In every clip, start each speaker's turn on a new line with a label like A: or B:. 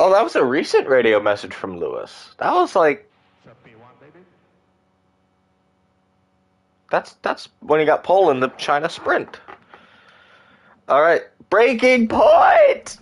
A: Oh, that was a recent radio message from Lewis. That was like that's when he got pole in the China Sprint. All right, breaking point.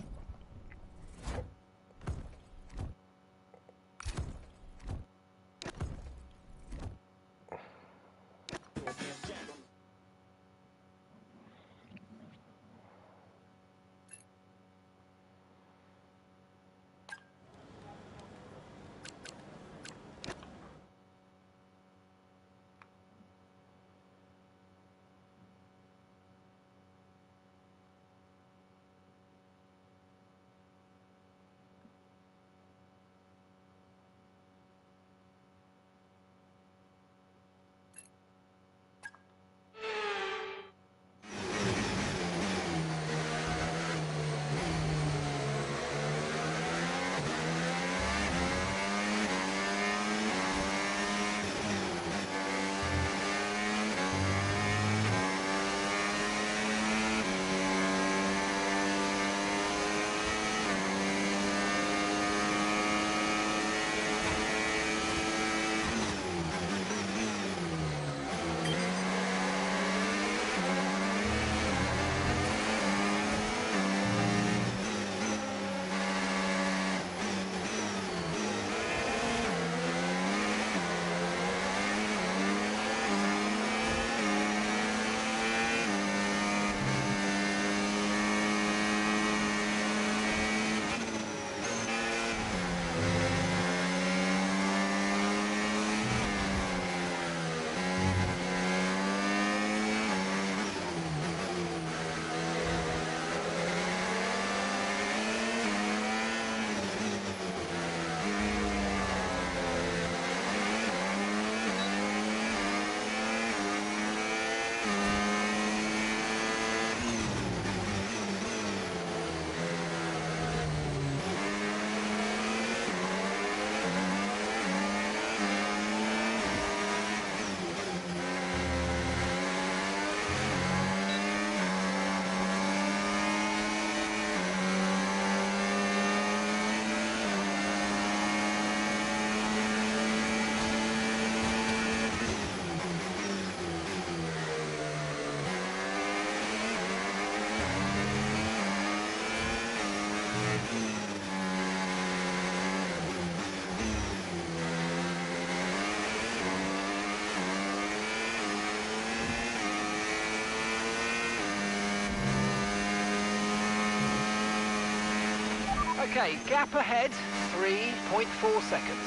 B: Okay, gap ahead, 3.4 seconds.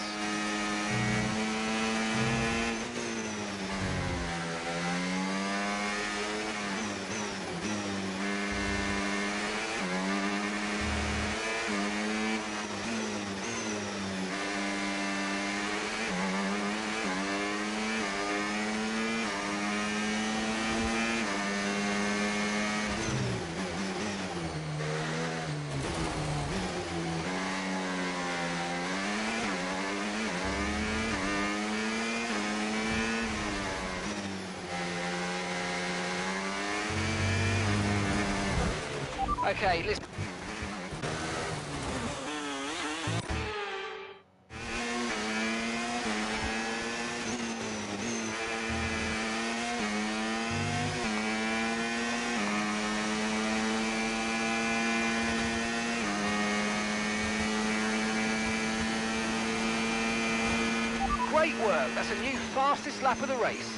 B: Okay, listen. Great work. That's a new fastest lap of the race.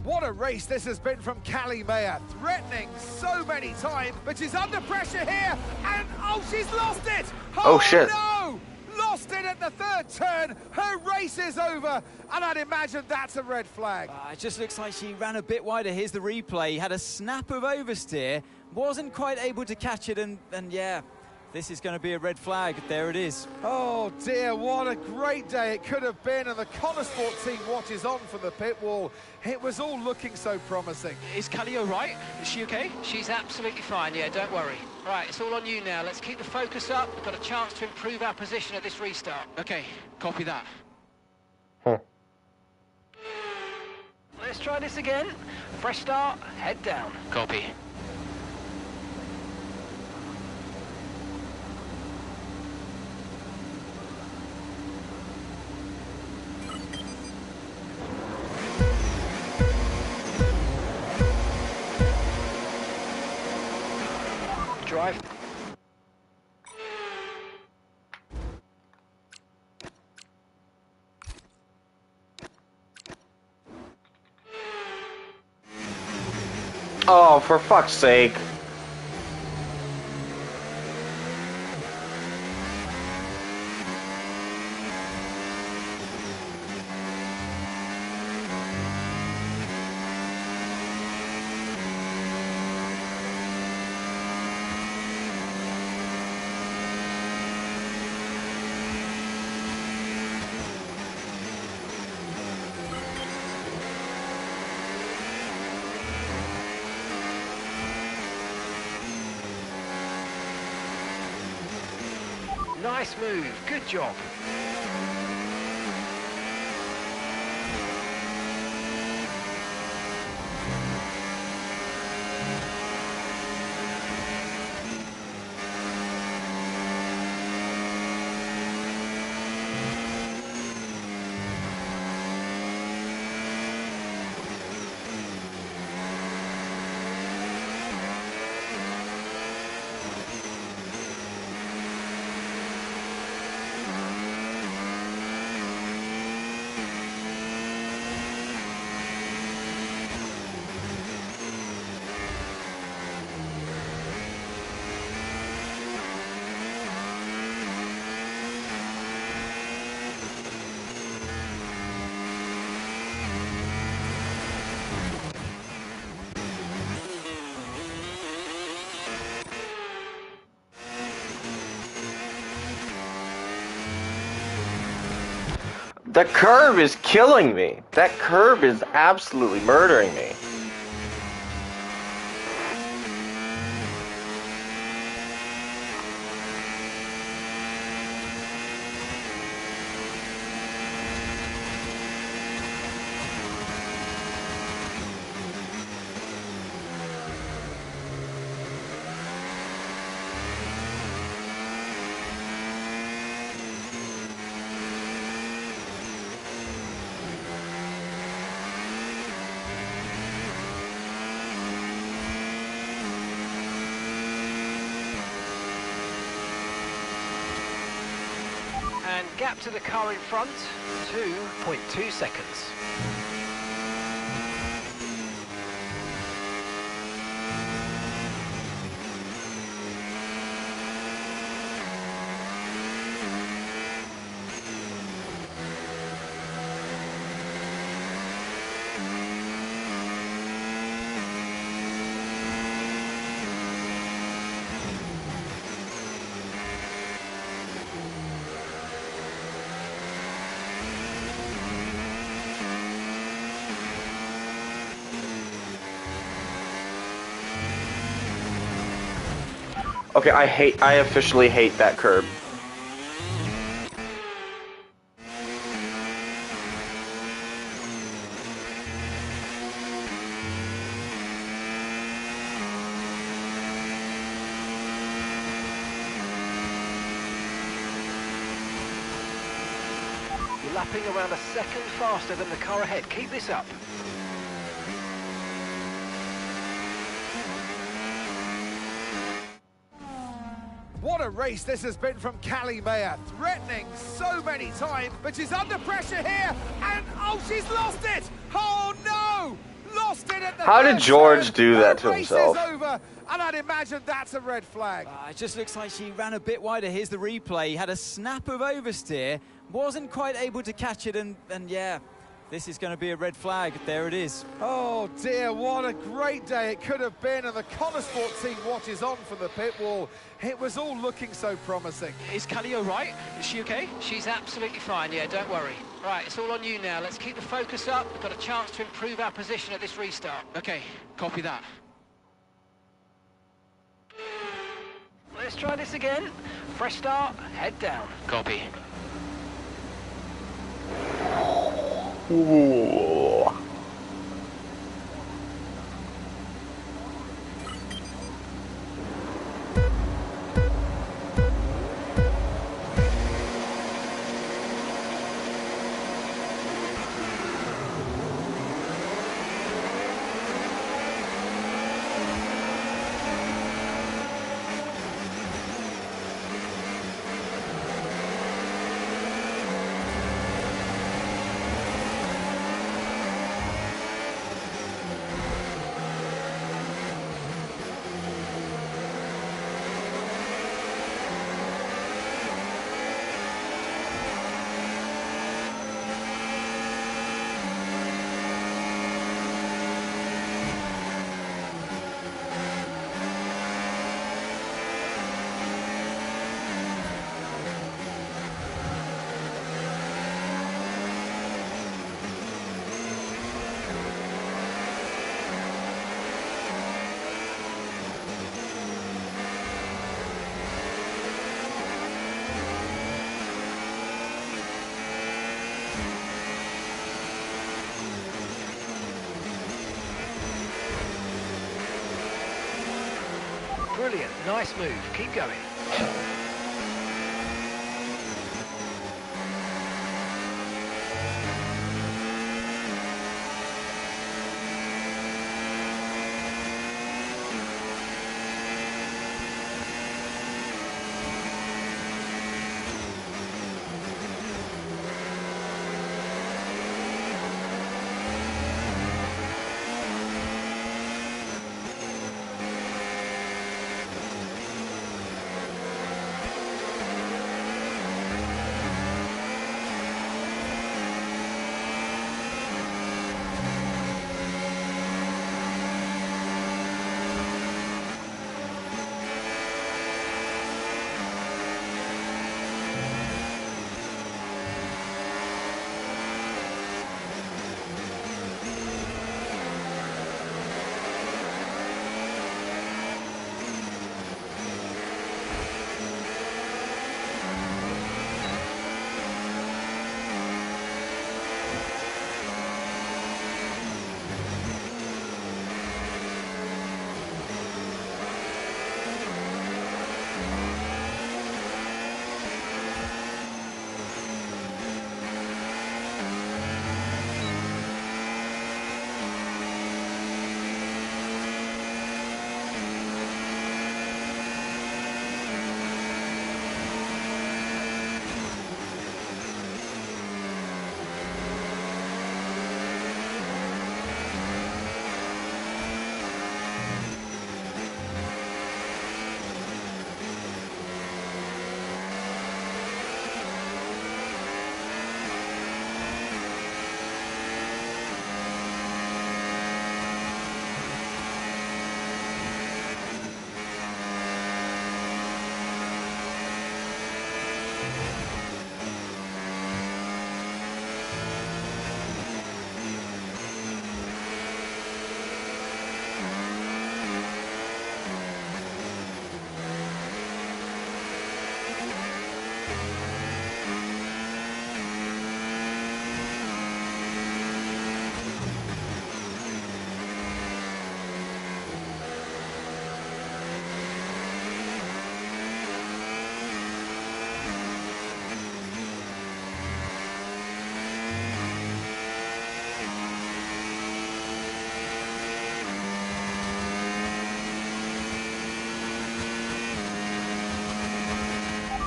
C: What a race this has been from Callie Mayer, threatening so many times, but she's under pressure here, and oh, she's lost it!
A: Oh, shit.
C: No! Lost it at the third turn, her race is over, and I'd imagine that's a red flag.
D: It just looks like she ran a bit wider. Here's the replay, had a snap of oversteer, wasn't quite able to catch it, and yeah, this is going to be a red flag. There it is.
C: Oh dear, what a great day it could have been, and the Connosport team watches on from the pit wall. It was all looking so promising.
E: Is Callie all right? Is she okay?
B: She's absolutely fine, yeah, don't worry. Right, it's all on you now. Let's keep the focus up. We've got a chance to improve our position at this restart.
E: Okay, copy that.
A: Huh.
B: Let's try this again. Fresh start, head down.
E: Copy.
B: Drive.
A: Oh, for fuck's sake.
B: Nice move, good job.
A: That curve is killing me. That curve is absolutely murdering me.
B: And gap to the car in front, 2.2 seconds.
A: Okay, I officially hate that curb.
B: You're lapping around a second faster than the car ahead. Keep this up.
C: What a race this has been from Callie Mayer, threatening so many times, but she's under pressure here, and oh, she's lost it! Oh no! Lost it at the
A: How did
C: first
A: George
C: turn.
A: do that to
C: The race
A: himself?
C: is over, and I'd imagine that's a red flag.
D: It just looks like she ran a bit wider. Here's the replay. Had a snap of oversteer, wasn't quite able to catch it, and yeah, this is going to be a red flag. There it is.
C: Oh dear, what a great day it could have been, and the Connosport team watches on from the pit wall. It was all looking so promising.
E: Is Callie all right? Is she okay?
B: She's absolutely fine, yeah, don't worry. Right, it's all on you now. Let's keep the focus up. We've got a chance to improve our position at this restart.
E: Okay, copy that.
B: Let's try this again. Fresh start, head down.
E: Copy.
A: Ooh.
B: Brilliant, nice move, keep going.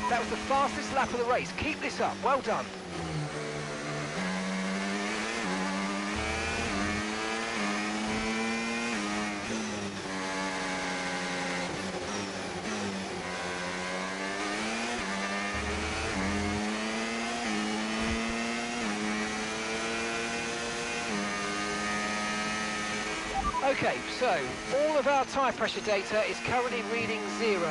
B: That was the fastest lap of the race. Keep this up. Well done. Okay, so all of our tyre pressure data is currently reading 0.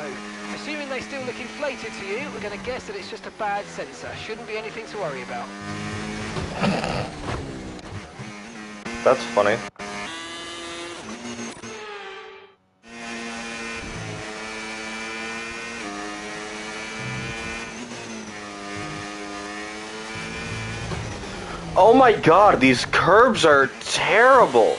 B: Assuming they still look inflated to you, we're going to guess that it's just a bad sensor. Shouldn't be anything to worry about.
A: That's funny. Oh my god, these curbs are terrible.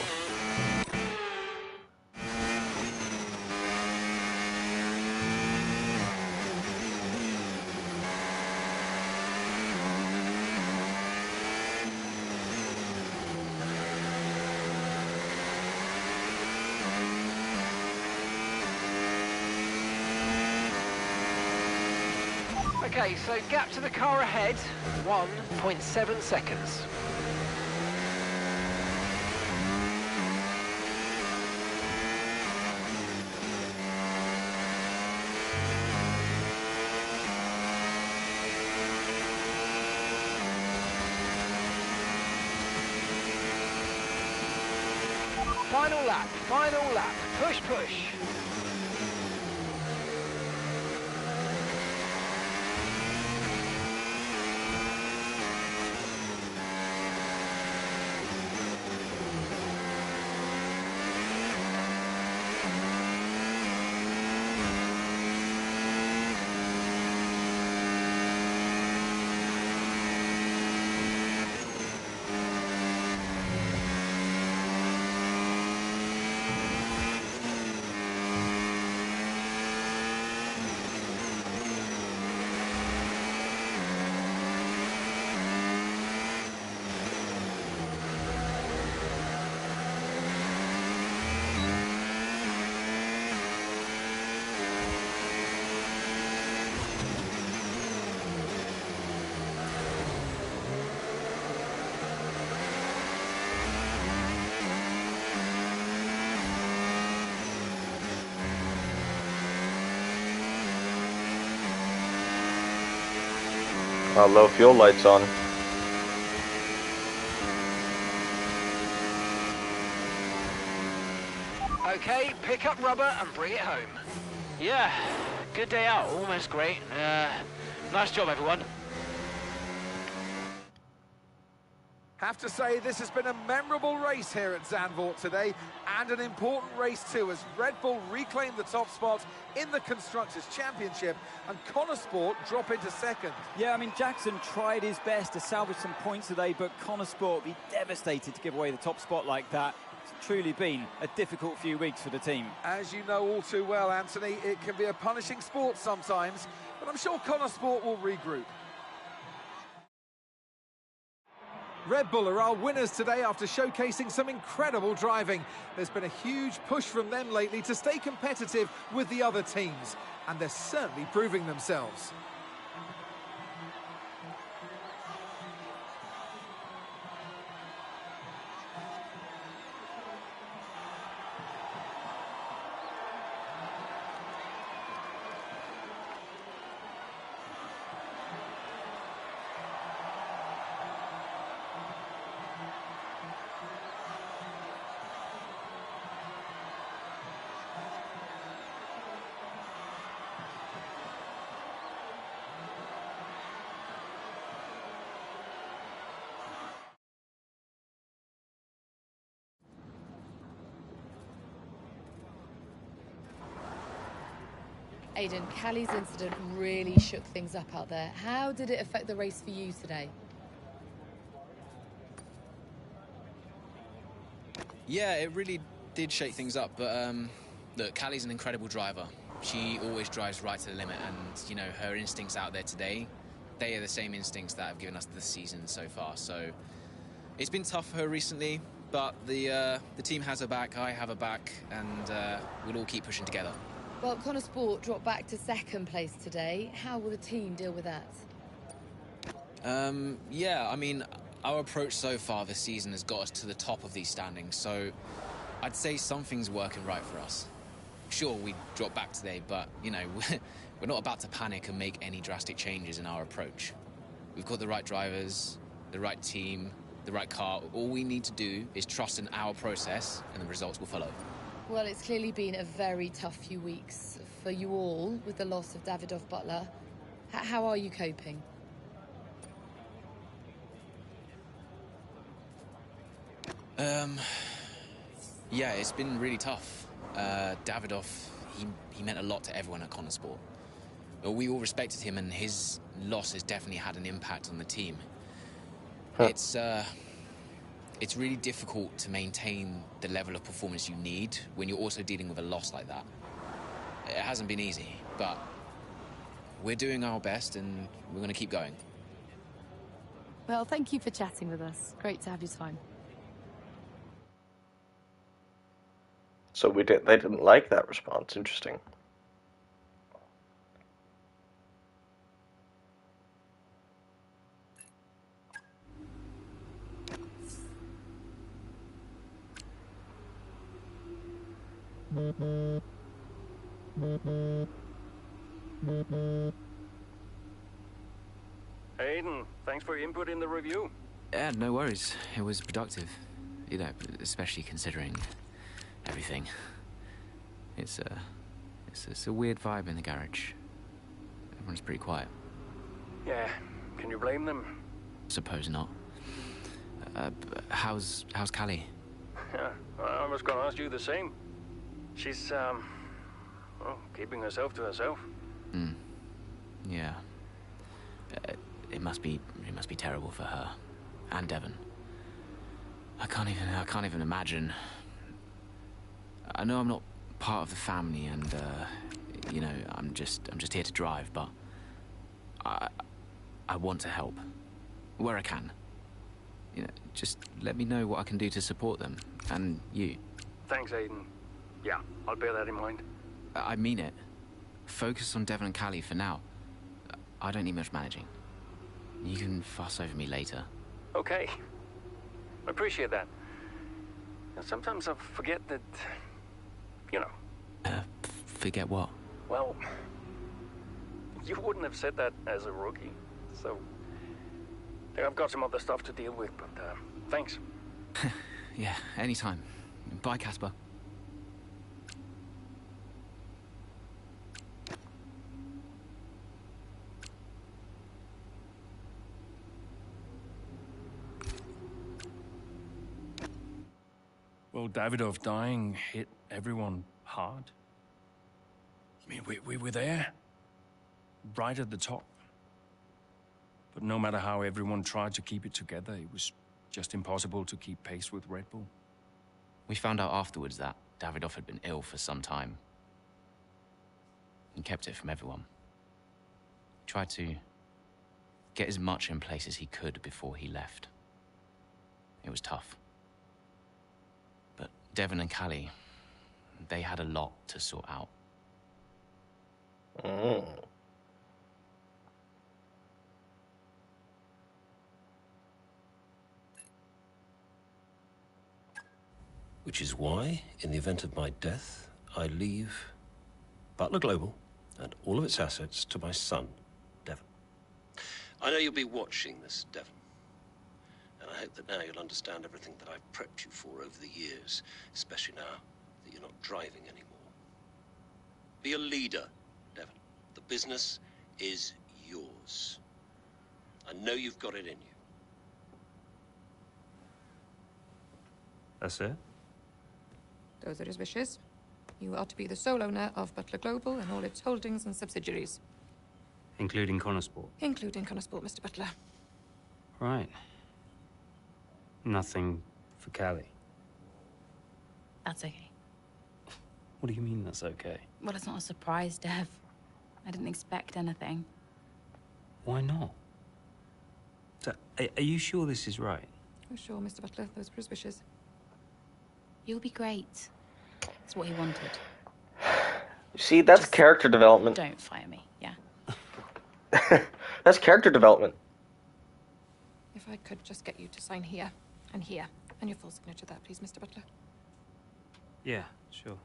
B: Okay, so gap to the car ahead, 1.7 seconds. Final lap, push, push.
A: Low fuel lights on.
B: Okay, pick up rubber and bring it home.
E: Yeah, good day out, almost great. Nice job, everyone.
C: Have to say, this has been a memorable race here at Zandvoort today, and an important race too, as Red Bull reclaimed the top spot in the Constructors' Championship, and Connor Sport drop into second.
D: Yeah, I mean, Jackson tried his best to salvage some points today, but Connor Sport will be devastated to give away the top spot like that. It's truly been a difficult few weeks for the team.
C: As you know all too well, Anthony, it can be a punishing sport sometimes, but I'm sure Connor Sport will regroup. Red Bull are our winners today after showcasing some incredible driving. There's been a huge push from them lately to stay competitive with the other teams, and they're certainly proving themselves.
F: Aidan, Callie's incident really shook things up out there. How did it affect the race for you today?
G: Yeah, it really did shake things up, but look, Callie's an incredible driver. She always drives right to the limit, and, you know, her instincts out there today, they are the same instincts that have given us the season so far. So it's been tough for her recently, but the team has her back, I have her back, and we'll all keep pushing together.
F: Well, Connor Sport dropped back to second place today. How will the team deal with that?
G: Yeah, I mean, our approach so far this season has got us to the top of these standings, so I'd say something's working right for us. Sure, we dropped back today, but, you know, we're not about to panic and make any drastic changes in our approach. We've got the right drivers, the right team, the right car. All we need to do is trust in our process, and the results will follow.
F: Well, it's clearly been a very tough few weeks for you all with the loss of Davidoff Butler. How are you coping?
G: Yeah, it's been really tough. Davidoff, he meant a lot to everyone at Connor Sport. But we all respected him, and his loss has definitely had an impact on the team. It's really difficult to maintain the level of performance you need when you're also dealing with a loss like that. It hasn't been easy, but we're doing our best, and we're going to keep going.
F: Well, thank you for chatting with us. Great to have your time.
A: So they didn't like that response. Interesting.
H: Aidan, thanks for your input in the review.
G: Yeah, no worries. It was productive. You know, especially considering everything. It's a weird vibe in the garage. Everyone's pretty quiet.
H: Yeah, can you blame them?
G: Suppose not. How's Callie?
H: Yeah, I was gonna ask you the same. She's, well, keeping herself to herself.
G: Yeah. It must be terrible for her. And Devon. I can't even imagine. I know I'm not part of the family, and you know, I'm just here to drive, but I want to help where I can. You know, just let me know what I can do to support them, and you.
H: Thanks, Aidan. Yeah, I'll bear that in mind.
G: I mean it. Focus on Devon and Callie for now. I don't need much managing. You can fuss over me later.
H: Okay. I appreciate that. And sometimes I forget that, you know.
G: Forget what?
H: Well, you wouldn't have said that as a rookie. So, think I've got some other stuff to deal with, but thanks.
G: Yeah, anytime. Bye, Casper.
I: Well, Davidoff dying hit everyone hard. I mean, we were there, right at the top. But no matter how everyone tried to keep it together, it was just impossible to keep pace with Red Bull.
G: We found out afterwards that Davidoff had been ill for some time. He kept it from everyone. He tried to get as much in place as he could before he left. It was tough. But Devon and Callie, they had a lot to sort out.
A: Mm.
J: Which is why, in the event of my death, I leave Butler Global and all of its assets to my son, Devon. I know you'll be watching this, Devon. And I hope that now you'll understand everything that I've prepped you for over the years, especially now that you're not driving anymore. Be a leader, Devon. The business is yours. I know you've got it in you.
I: That's it?
K: Those are his wishes. You are to be the sole owner of Butler Global and all its holdings and subsidiaries.
L: Including Connorsport?
K: Including Connorsport, Mr. Butler.
L: Right. Nothing for Callie?
M: That's okay.
L: What do you mean that's okay?
M: Well, it's not a surprise, Dev. I didn't expect anything.
L: Why not? So, are you sure this is right?
K: Oh, sure, Mr. Butler. Those were his wishes.
M: You'll be great. That's what he wanted.
A: See, that's
M: Just
A: character development.
M: Don't fire me, yeah?
A: That's character development.
K: If I could just get you to sign here, and your full signature there, please, Mr. Butler.
L: Yeah, sure.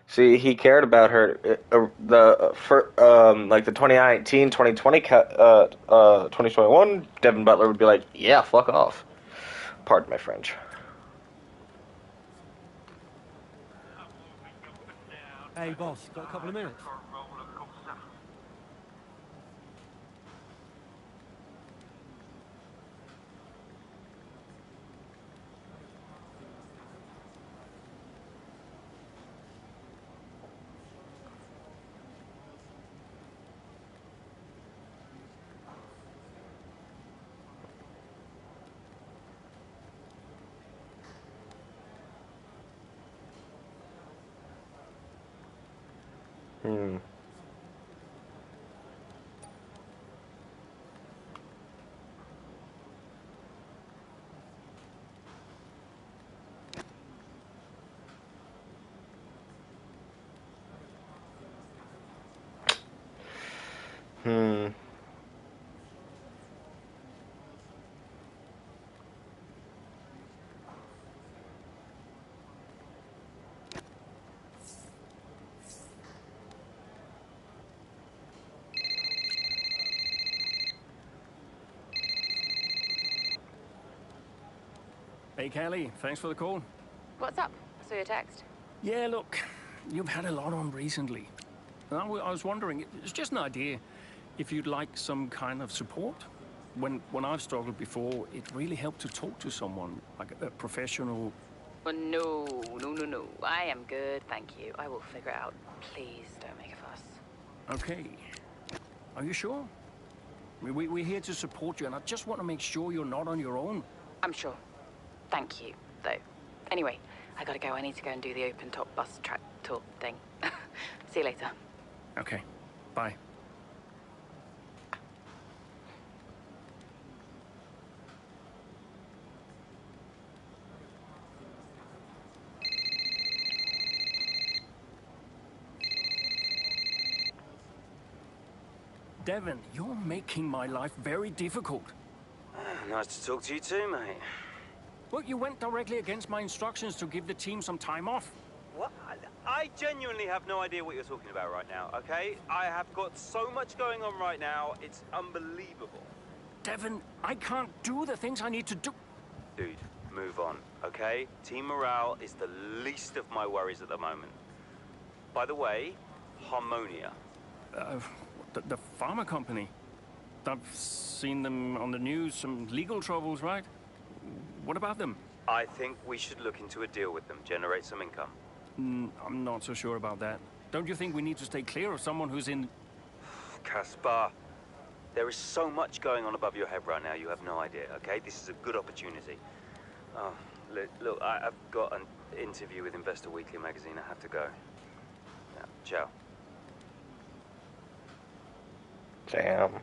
A: See, he cared about her. Like the 2019, 2020, 2021, Devon Butler would be like, yeah, fuck off. Pardon my French.
N: Hey, boss, got a couple of minutes?
A: Hmm. Hmm.
I: Hey, Callie, thanks for the call.
O: What's up? I saw your text.
I: Yeah, look, you've had a lot on recently. I was wondering, it's just an idea, if you'd like some kind of support. When I've struggled before, it really helped to talk to someone, like a professional.
O: Oh, no. I am good, thank you. I will figure it out. Please don't make a fuss.
I: Okay. Are you sure? I mean, we're here to support you, and I just want to make sure you're not on your own.
O: I'm sure. Thank you, though. Anyway, I gotta go. I need to go and do the open-top bus track tour thing. See you later.
I: Okay. Bye. Devon, you're making my life very difficult.
H: Nice to talk to you too, mate.
I: Well, you went directly against my instructions to give the team some time off.
P: What? I genuinely have no idea what you're talking about right now, okay? I have got so much going on right now, it's unbelievable.
I: Devon, I can't do the things I need to do.
P: Dude, move on, okay? Team morale is the least of my worries at the moment. By the way, Harmonia.
I: The pharma company. I've seen them on the news, some legal troubles, right? What about them?
P: I think we should look into a deal with them, generate some income.
I: I'm not so sure about that. Don't you think we need to stay clear of someone who's in...
P: Caspar, there is so much going on above your head right now, you have no idea, okay? This is a good opportunity. Oh, look, I've got an interview with Investor Weekly magazine. I have to go. Yeah, ciao.
A: Damn.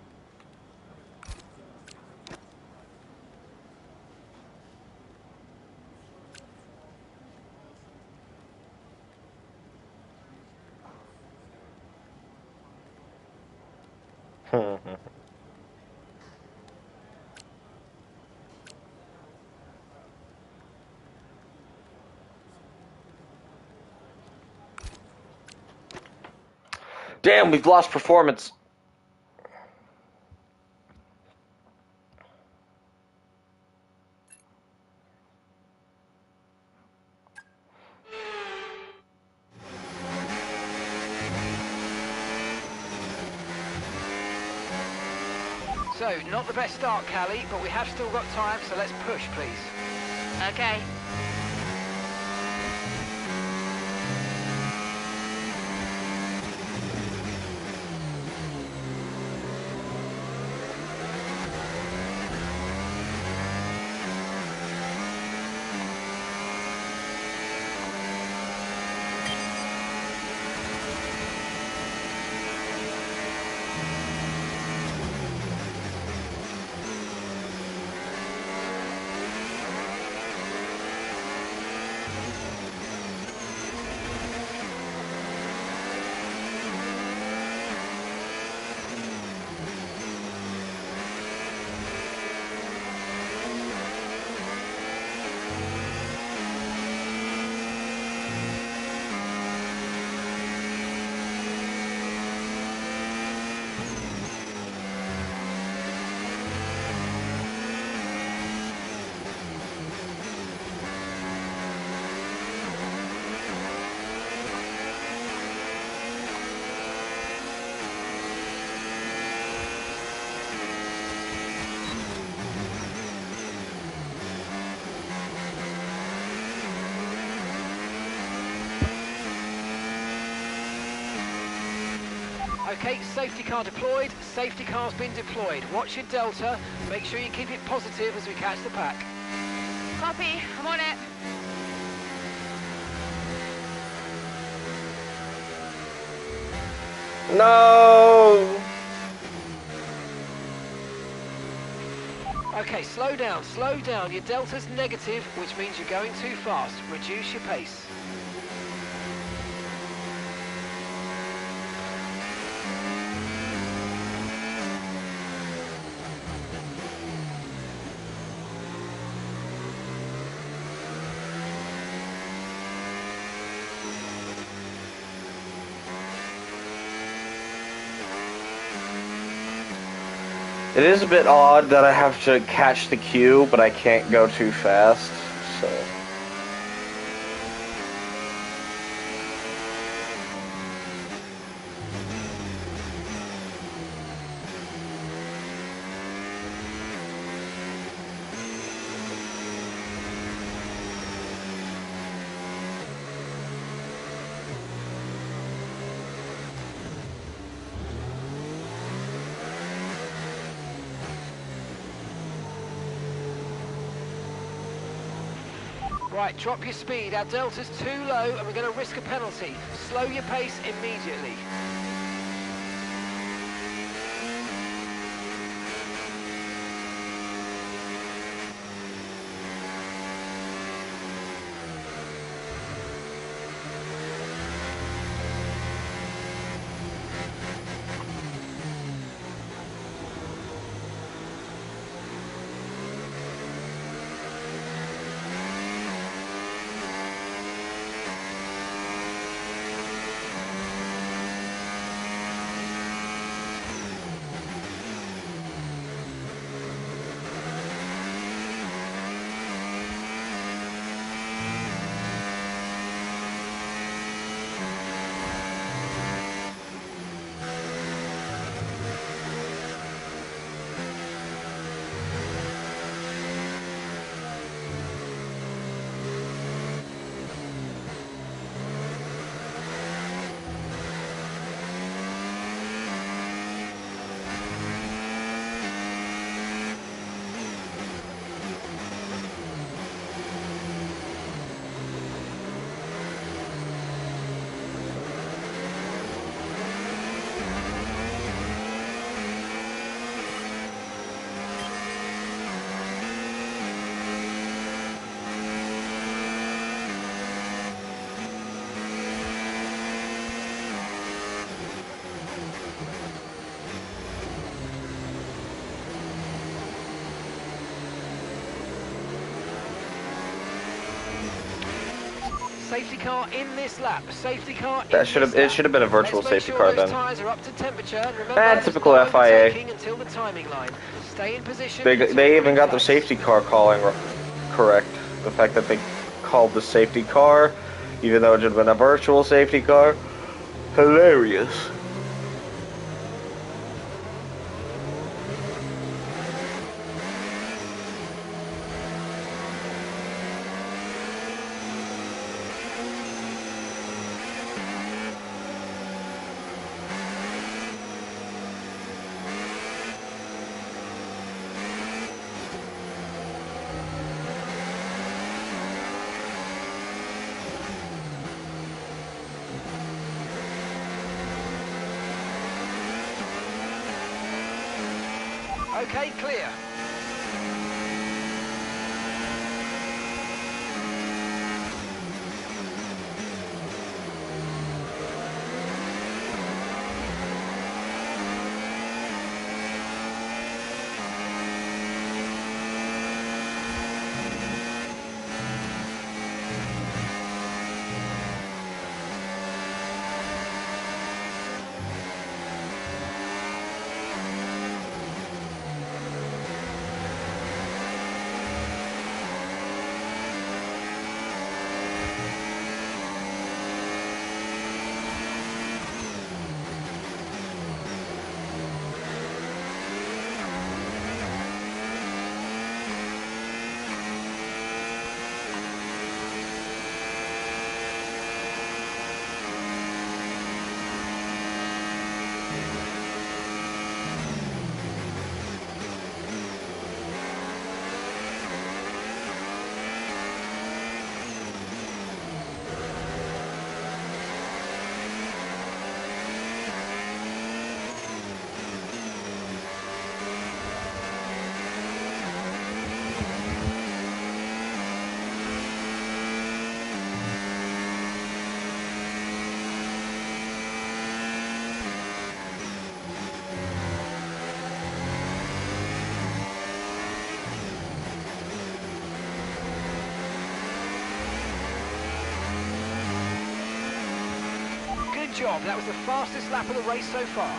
A: Damn, we've lost performance.
B: So, not the best start, Callie, but we have still got time, so let's push, please.
O: Okay.
B: Okay, safety car deployed, safety car's been deployed. Watch your delta, make sure you keep it positive as we catch the pack.
O: Copy, I'm on it.
A: No!
B: Okay, slow down, slow down. Your delta's negative, which means you're going too fast. Reduce your pace.
A: It is a bit odd that I have to catch the queue, but I can't go too fast, so...
B: Right, drop your speed. Our delta's too low and we're going to risk a penalty. Slow your pace immediately. Safety car in this lap. Safety car in
A: That should have. It should have been a virtual
B: Let's make
A: safety
B: sure
A: car
B: those
A: then.
B: tyres are up to temperature. And remember,
A: Typical
B: there's no
A: FIA.
B: overtaking until the timing line. Stay in position.
A: They even got the safety car calling correct. The fact that they called the safety car, even though it should have been a virtual safety car, hilarious.
B: Okay, clear. Good job. That was the fastest lap of the race so far.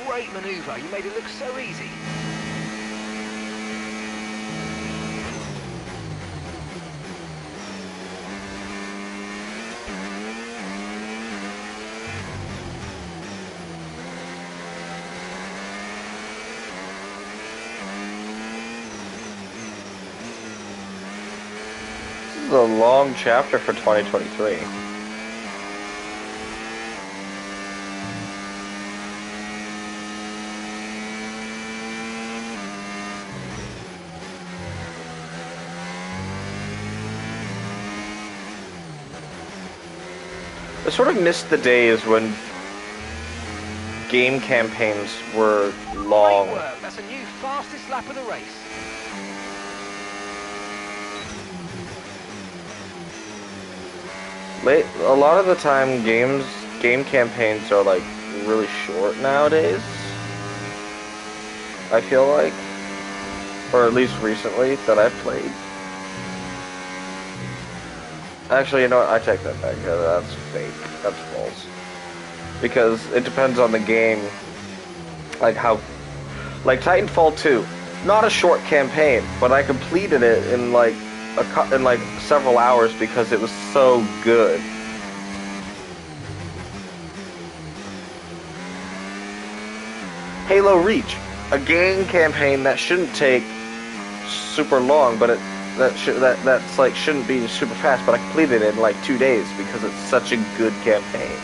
B: Great manoeuvre. You made it look so easy.
A: This is a long chapter for 2023. I sort of missed the days when game campaigns were long.
B: Great work. That's a new fastest lap of the race.
A: A lot of the time, game campaigns are like really short nowadays. I feel like, or at least recently that I've played. Actually, you know what? I take that back. Yeah, that's fake. That's false. Because it depends on the game. Like Titanfall 2, not a short campaign, but I completed it in like several hours because it was so good. Halo Reach, a game campaign that shouldn't take super long, but that's like shouldn't be super fast, but I completed it in like 2 days because it's such a good campaign.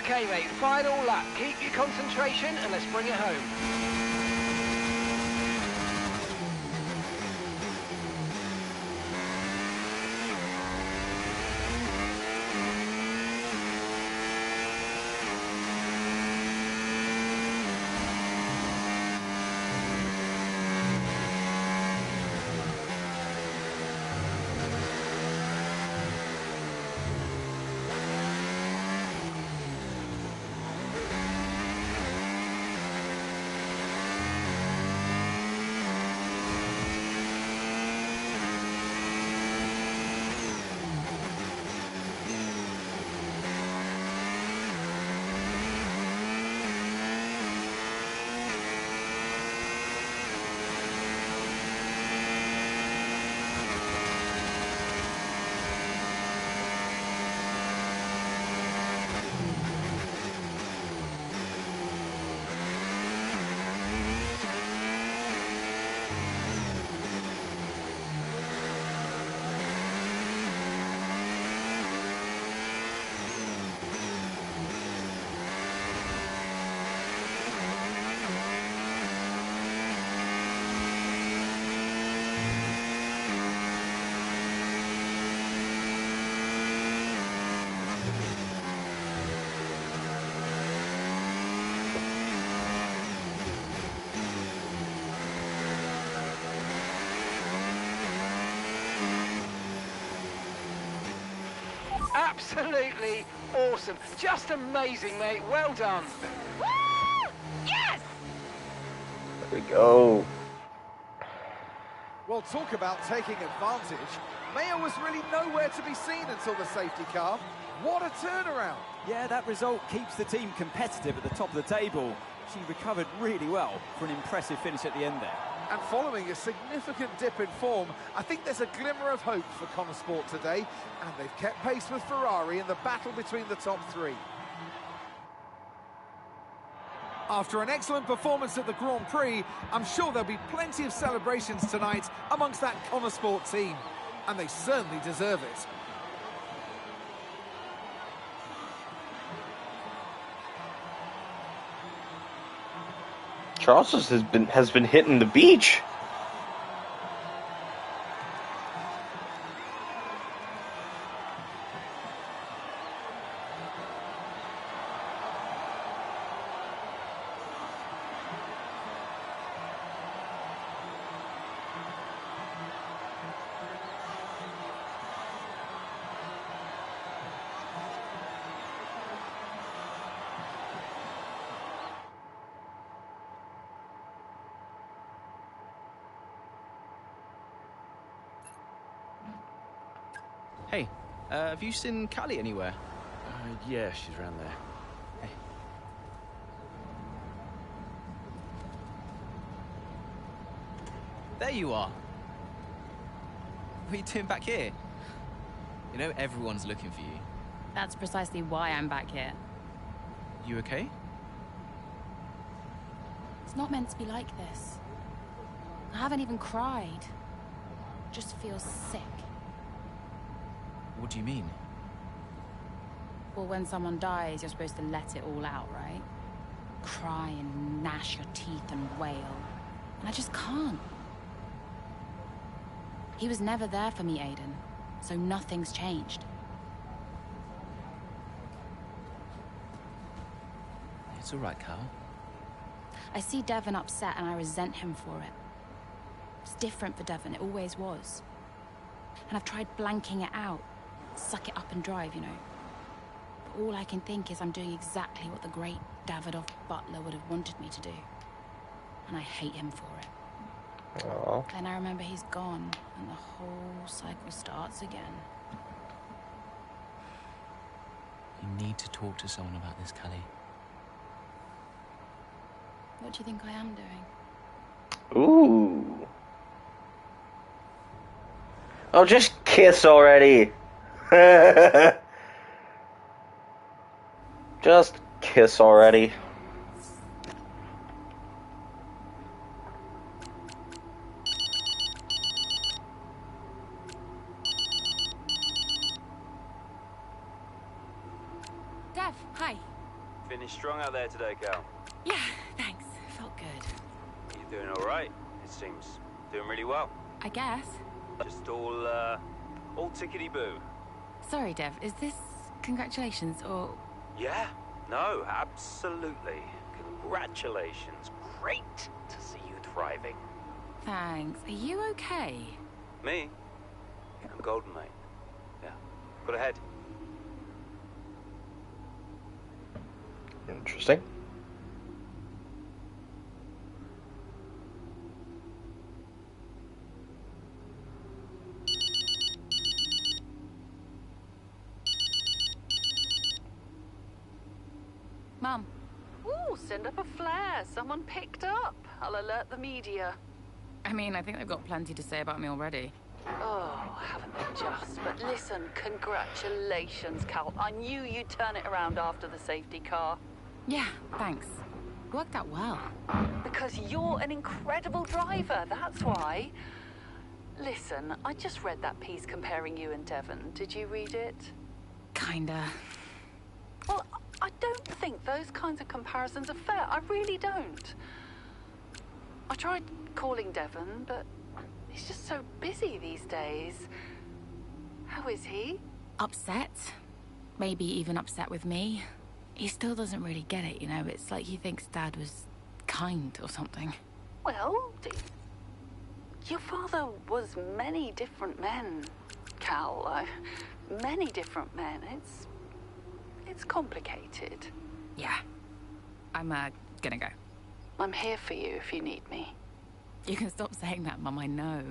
B: Okay, mate, final lap. Keep your concentration and let's bring it home. absolutely awesome. Just amazing, mate. Well done.
O: Woo! Yes!
A: There we go.
C: Well, talk about taking advantage. Mayer was really nowhere to be seen until the safety car. What a turnaround.
D: Yeah, that result keeps the team competitive at the top of the table. She recovered really well for an impressive finish at the end there.
C: And following a significant dip in form, I think there's a glimmer of hope for Connor Sport today, and they've kept pace with Ferrari in the battle between the top three. After an excellent performance at the Grand Prix, I'm sure there'll be plenty of celebrations tonight amongst that Connor Sport team, and they certainly deserve it.
A: Charles has been hitting the beach.
Q: Hey, have you seen Callie anywhere?
H: Yeah, she's around there.
Q: Hey. There you are. What are you doing back here? You know everyone's looking for you.
O: That's precisely why I'm back here.
Q: You okay?
M: It's not meant to be like this. I haven't even cried. Just feel sick.
Q: What do you mean?
O: Well, when someone dies, you're supposed to let it all out, right? Cry and gnash your teeth and wail. And I just can't. He was never there for me, Aiden. So nothing's changed.
Q: It's all right, Cal.
O: I see Devon upset and I resent him for it. It's different for Devon, it always was. And I've tried blanking it out. Suck it up and drive, you know. But all I can think is I'm doing exactly what the great Davidoff Butler would have wanted me to do. And I hate him for it.
A: Aww.
O: Then I remember he's gone, and the whole cycle starts again.
Q: You need to talk to someone about this, Callie.
O: What do you think I am doing?
A: Ooh. Oh, just kiss already. Just kiss already.
O: Dev, hi.
P: Finished strong out there today, Cal.
O: Yeah, thanks. Felt good.
P: You're doing all right, it seems. Doing really well.
O: I guess.
P: Just all tickety-boo.
O: Sorry, Dev, is this congratulations or...
P: Yeah, no, absolutely. Congratulations. Great to see you thriving.
O: Thanks. Are you okay?
P: Me? I'm golden, mate. Yeah. Got ahead.
A: Interesting.
O: Mum.
R: Ooh, send up a flare. Someone picked up. I'll alert the media.
O: I mean, I think they've got plenty to say about me already.
R: Oh, haven't they just? But listen, congratulations, Cal. I knew you'd turn it around after the safety car.
O: Yeah, thanks. Worked out well.
R: Because you're an incredible driver, that's why. Listen, I just read that piece comparing you and Devon. Did you read it?
O: Kinda.
R: Well, I don't think those kinds of comparisons are fair. I really don't. I tried calling Devon, but he's just so busy these days. How is he?
O: Upset. Maybe even upset with me. He still doesn't really get it, you know? It's like he thinks Dad was kind or something.
R: Well, your father was many different men, Cal. Cal. Many different men. It's complicated.
O: Yeah. I'm gonna go.
R: I'm here for you if you need me.
O: You can stop saying that, Mum, I know.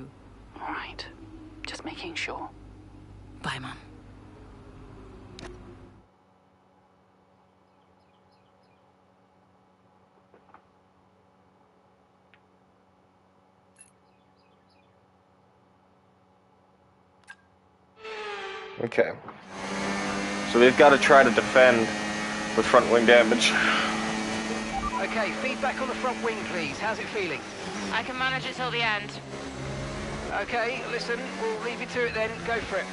R: All right. Just making sure.
O: Bye, Mum.
A: Okay. So we've got to try to defend with front wing damage.
B: Okay, feedback on the front wing, please. How's it feeling?
M: I can manage it till the end.
B: Okay, listen, we'll leave you to it then. Go for it.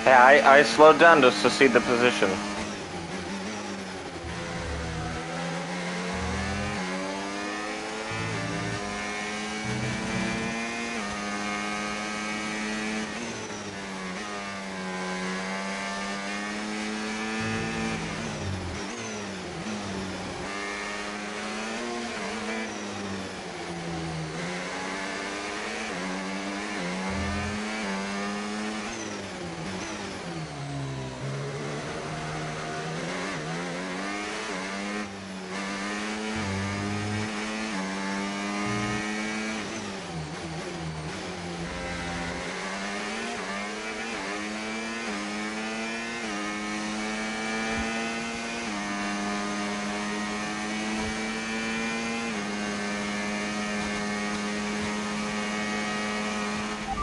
A: Yeah, I slowed down just to see the position.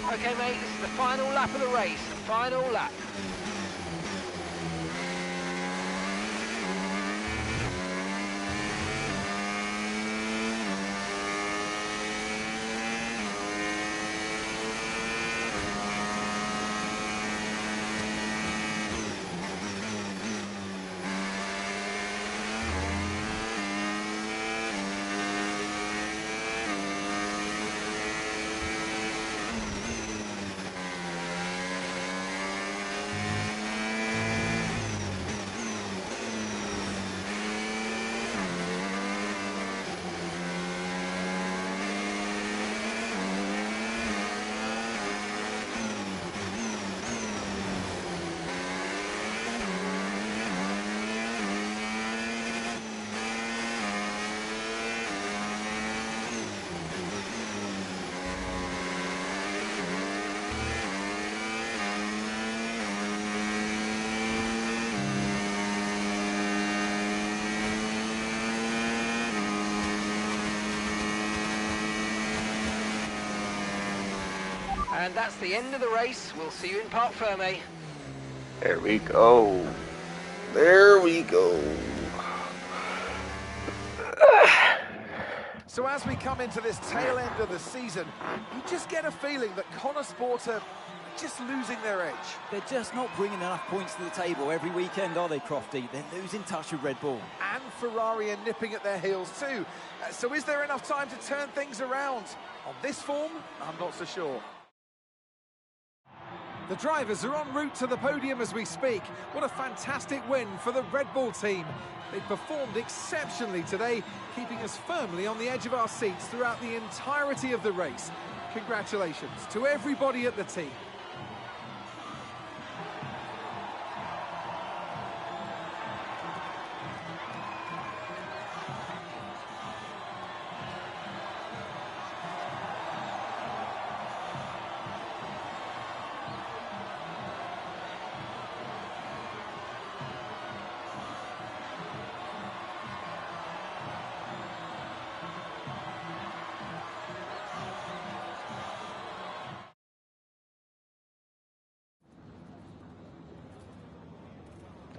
B: Okay, mate, this is the final lap of the race. Final lap. And that's the end of the race. We'll see you in Parc Fermé.
A: There we go. There we go.
C: So as we come into this tail end of the season, you just get a feeling that Connor Sport are just losing their edge.
D: They're just not bringing enough points to the table every weekend, are they, Crofty? They're losing touch with Red Bull.
C: And Ferrari are nipping at their heels too. So is there enough time to turn things around? On this form, I'm not so sure. The drivers are en route to the podium as we speak. What a fantastic win for the Red Bull team. They performed exceptionally today, keeping us firmly on the edge of our seats throughout the entirety of the race. Congratulations to everybody at the team.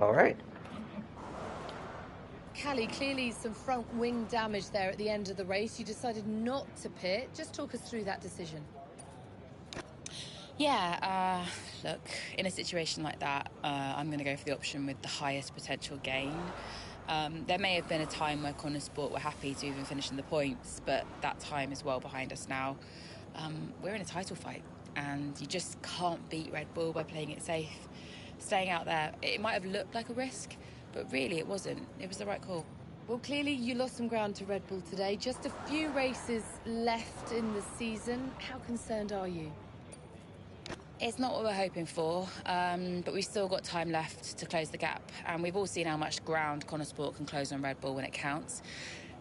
A: All right.
F: Callie, clearly some front wing damage there at the end of the race. You decided not to pit. Just talk us through that decision.
O: Yeah, look, in a situation like that, I'm going to go for the option with the highest potential gain. There may have been a time where Connor Sport were happy to even finish in the points, but that time is well behind us now. We're in a title fight, and you just can't beat Red Bull by playing it safe. Staying out there, it might have looked like a risk, but really it wasn't. It was the right call.
F: Well, clearly you lost some ground to Red Bull today. Just a few races left in the season. How concerned are you?
O: It's not what we're hoping for, but we've still got time left to close the gap. And we've all seen how much ground Connor Sport can close on Red Bull when it counts.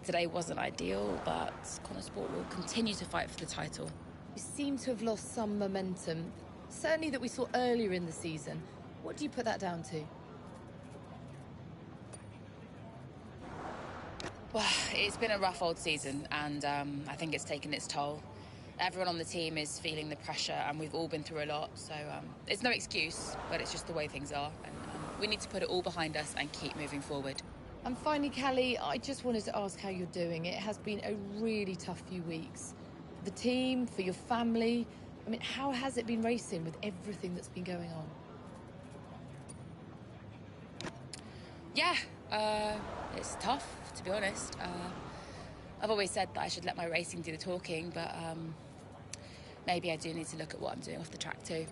O: Today wasn't ideal, but Connor Sport will continue to fight for the title.
F: You seem to have lost some momentum, certainly that we saw earlier in the season. What do you put that down to?
O: Well, it's been a rough old season, and I think it's taken its toll. Everyone on the team is feeling the pressure, and we've all been through a lot, so it's no excuse, but it's just the way things are, and we need to put it all behind us and keep moving forward.
F: And finally, Callie, I just wanted to ask how you're doing. It has been a really tough few weeks. For the team, for your family, I mean, how has it been racing with everything that's been going on?
O: Yeah, it's tough, to be honest. I've always said that I should let my racing do the talking, but maybe I do need to look at what I'm doing off the track too.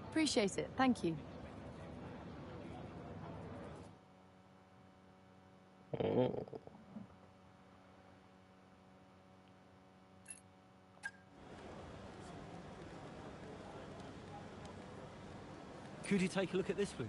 F: Appreciate it. Thank you.
A: Oh.
N: Could you take a look at this, please?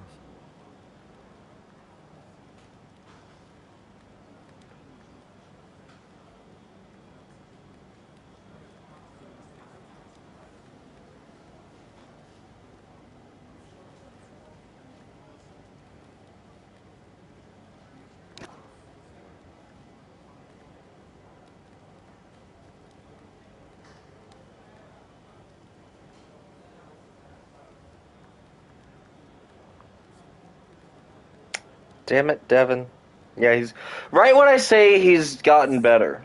A: Damn it, Devin. Yeah, he's... Right when I say he's gotten better.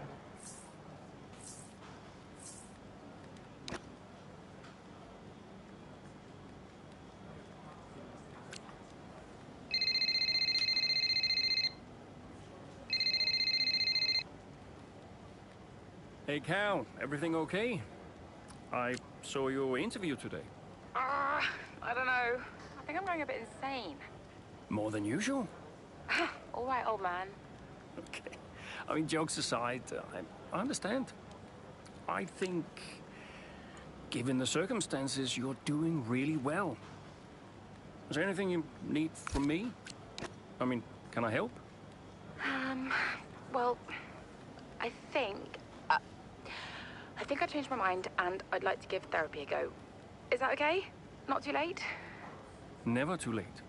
I: Hey, Cal, everything okay? I saw your interview today.
K: I don't know. I think I'm going a bit insane.
I: More than usual?
K: All right, old man.
I: Okay. I mean, jokes aside, I understand. I think, given the circumstances, you're doing really well. Is there anything you need from me? I mean, can I help?
K: Well, I think I changed my mind and I'd like to give therapy a go. Is that okay? Not too late?
I: Never too late.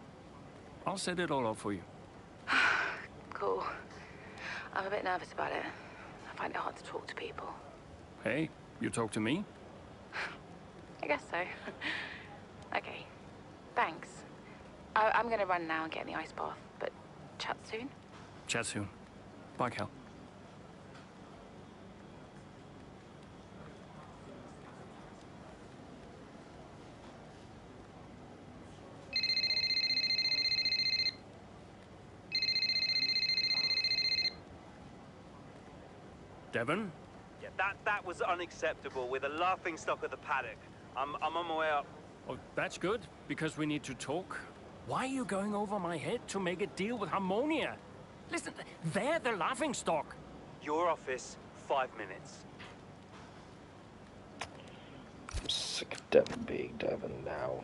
I: I'll set it all up for you.
K: Cool. I'm a bit nervous about it. I find it hard to talk to people.
I: Hey, you talk to me?
O: I guess so. Okay, thanks. I'm gonna run now and get in the ice bath, but chat soon.
I: Chat soon. Bye, Cal. Devon?
P: Yeah, that was unacceptable with a laughing stock at the paddock. I'm on my way up.
I: Oh, that's good, because we need to talk. Why are you going over my head to make a deal with Harmonia? Listen, they're the laughing stock.
P: Your office, 5 minutes.
A: I'm sick of Devon being Devon now.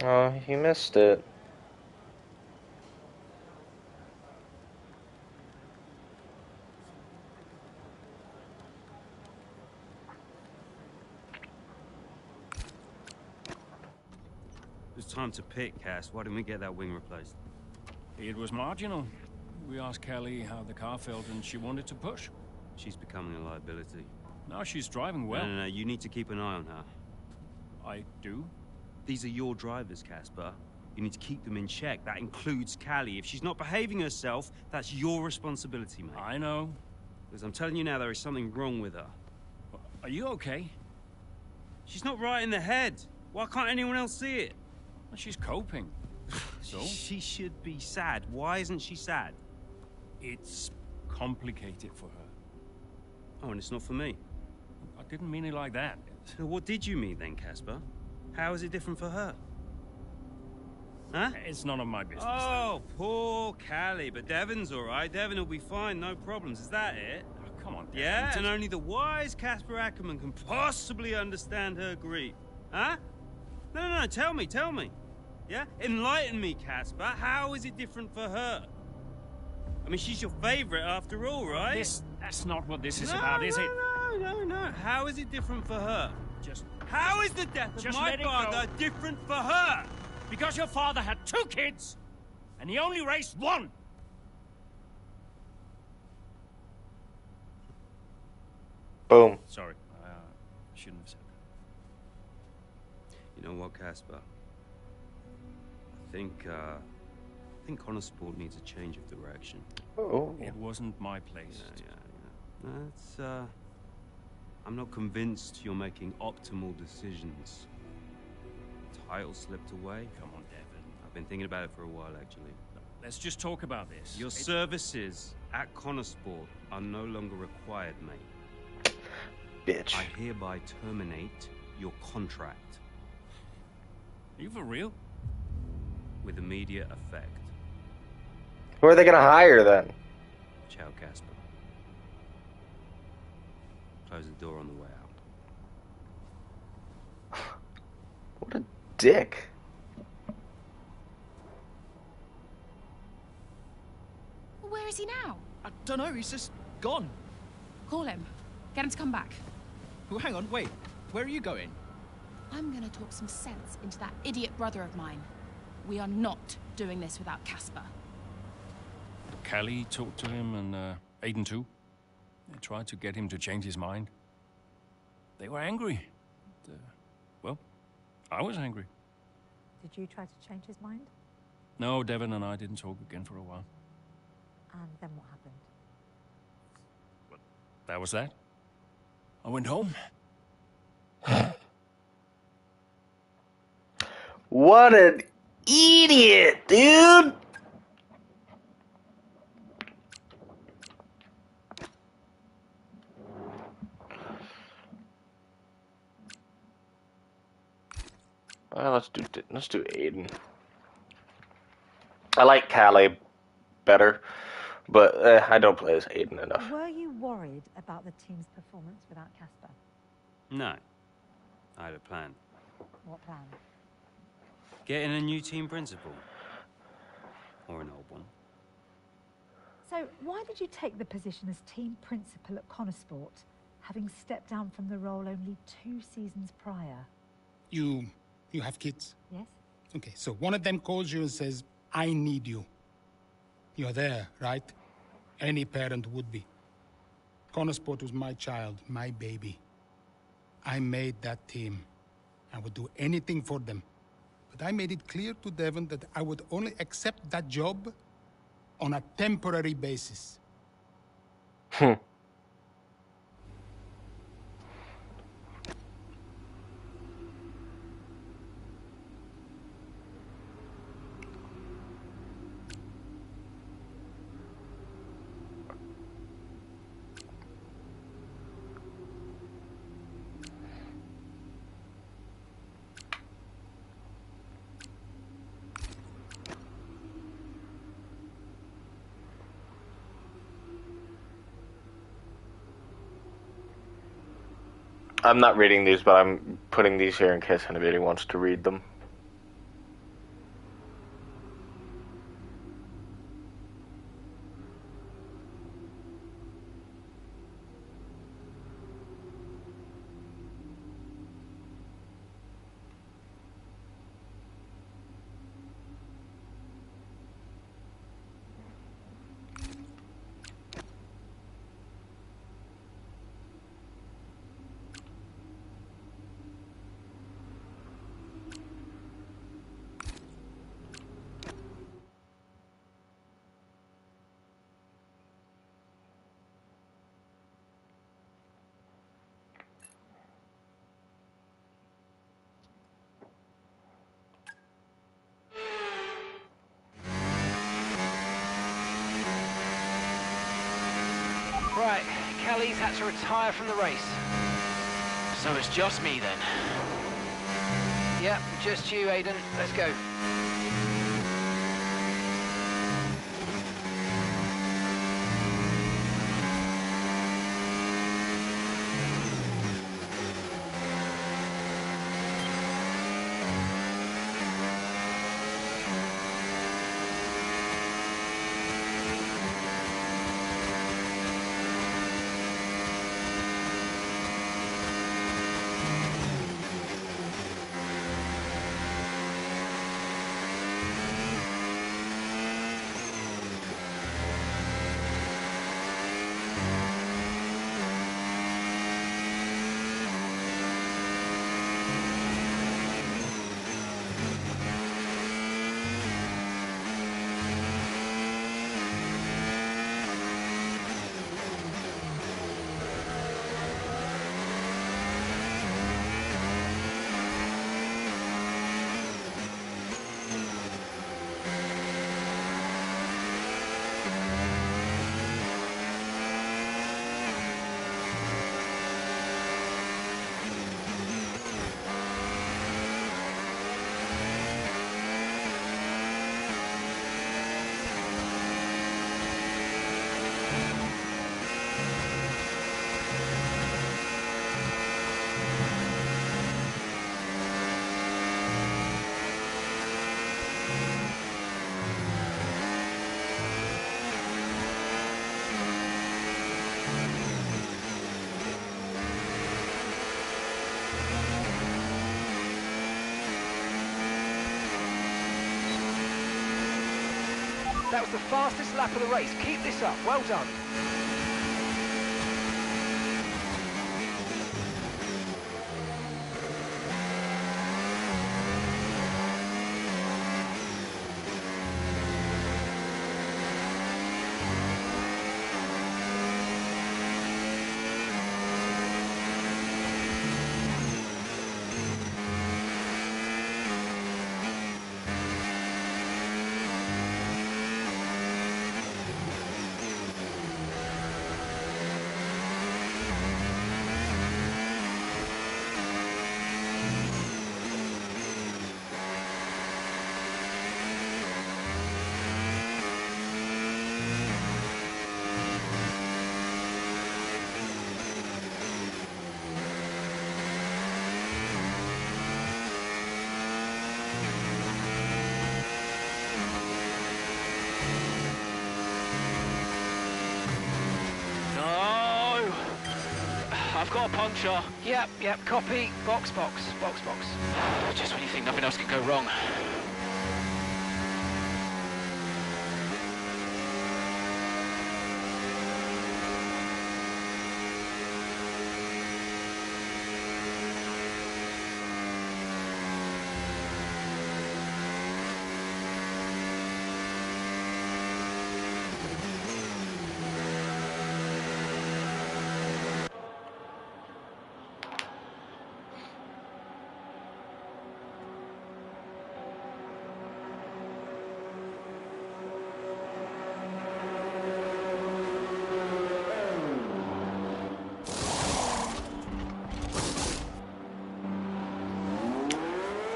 A: Oh, you missed it.
S: It's time to pick, Cass. Why didn't we get that wing replaced?
I: It was marginal. We asked Kelly how the car felt and she wanted to push.
S: She's becoming a liability.
I: Now she's driving well.
S: No, you need to keep an eye on her.
I: I do?
S: These are your drivers, Casper. You need to keep them in check. That includes Callie. If she's not behaving herself, that's your responsibility, mate.
I: I know.
S: Because I'm telling you now, there is something wrong with her.
I: Are you okay?
S: She's not right in the head. Why can't anyone else see it?
I: Well, she's coping. So?
S: She should be sad. Why isn't she sad?
I: It's complicated for her.
S: Oh, and it's not for me.
I: I didn't mean it like that.
S: So what did you mean then, Casper? How is it different for her? Huh?
I: It's none of my business.
S: Oh, poor Callie. But Devon's all right. Devon will be fine, no problems. Is that it?
I: Oh, come on, Devon.
S: Yeah, and only the wise Casper Ackerman can possibly understand her grief. Huh? No, tell me. Yeah? Enlighten me, Casper. How is it different for her? I mean, she's your favorite after all, right?
I: That's not what this is about, is it?
S: No. How is it different for her? How is the death of
I: just
S: my
I: let it
S: father
I: go.
S: different for her?
I: Because your father had 2 kids, and he only raised 1.
A: Boom.
I: Sorry, I shouldn't have said that.
S: You know what, Casper? I think Connor Sport needs a change of direction.
A: Oh.
I: It wasn't my place.
S: Yeah. That's, I'm not convinced you're making optimal decisions. Title slipped away.
I: Come on, Devon.
S: I've been thinking about it for a while, actually.
I: Let's just talk about this.
S: Your services at Connor Sport are no longer required, mate.
A: Bitch.
S: I hereby terminate your contract.
I: Are you for real?
S: With immediate effect.
A: Who are they gonna hire then?
S: Ciao, Casper. Close the door on the way out.
A: What a dick.
O: Where is he now?
Q: I don't know, he's just gone.
O: Call him. Get him to come back.
Q: Well, hang on, wait. Where are you going?
O: I'm gonna talk some sense into that idiot brother of mine. We are not doing this without Casper.
I: Callie talked to him, and Aiden too. They tried to get him to change his mind. They were angry. Well, I was angry.
T: Did you try to change his mind?
I: No, Devon and I didn't talk again for a while.
T: And then what happened?
I: That was that. I went home.
A: What an idiot, dude! Well, let's do Aiden. I like Callie better, but I don't play as Aiden enough.
T: Were you worried about the team's performance without Casper?
S: No. I had a plan.
T: What plan?
S: Getting a new team principal. Or an old one.
T: So, why did you take the position as team principal at Connor Sport, having stepped down from the role only 2 seasons prior?
U: You have kids?
T: Yes.
U: Okay, so one of them calls you and says, I need you. You're there, right? Any parent would be. Connorsport was my child, my baby. I made that team. I would do anything for them. But I made it clear to Devon that I would only accept that job on a temporary basis.
A: I'm not reading these, but I'm putting these here in case anybody wants to read them.
B: Right, Kelly's had to retire from the race.
E: So it's just me then?
B: Yep, just you, Aiden. Let's go. That was the fastest lap of the race. Keep this up. Well done.
E: I've got a puncture.
B: Yep, copy. Box.
E: Just when you think nothing else can go wrong.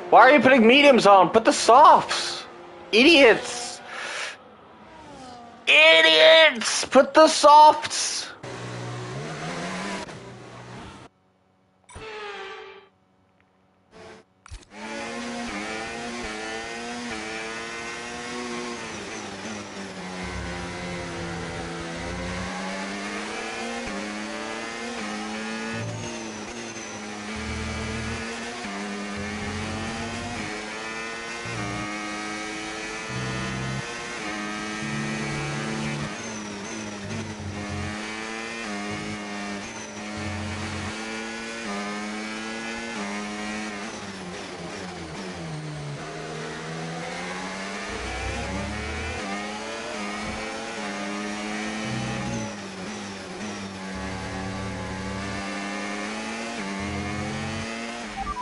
A: Why are you putting mediums on? Put the softs! Idiots! Idiots! Put the softs!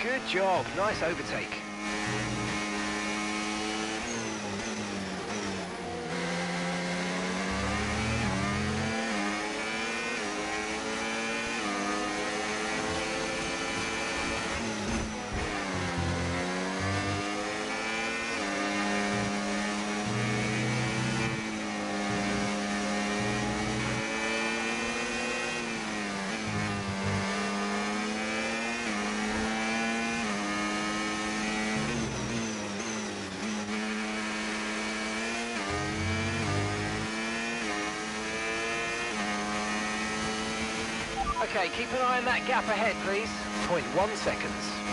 B: Good job. Nice overtake. Okay, keep an eye on that gap ahead, please. 0.1 seconds.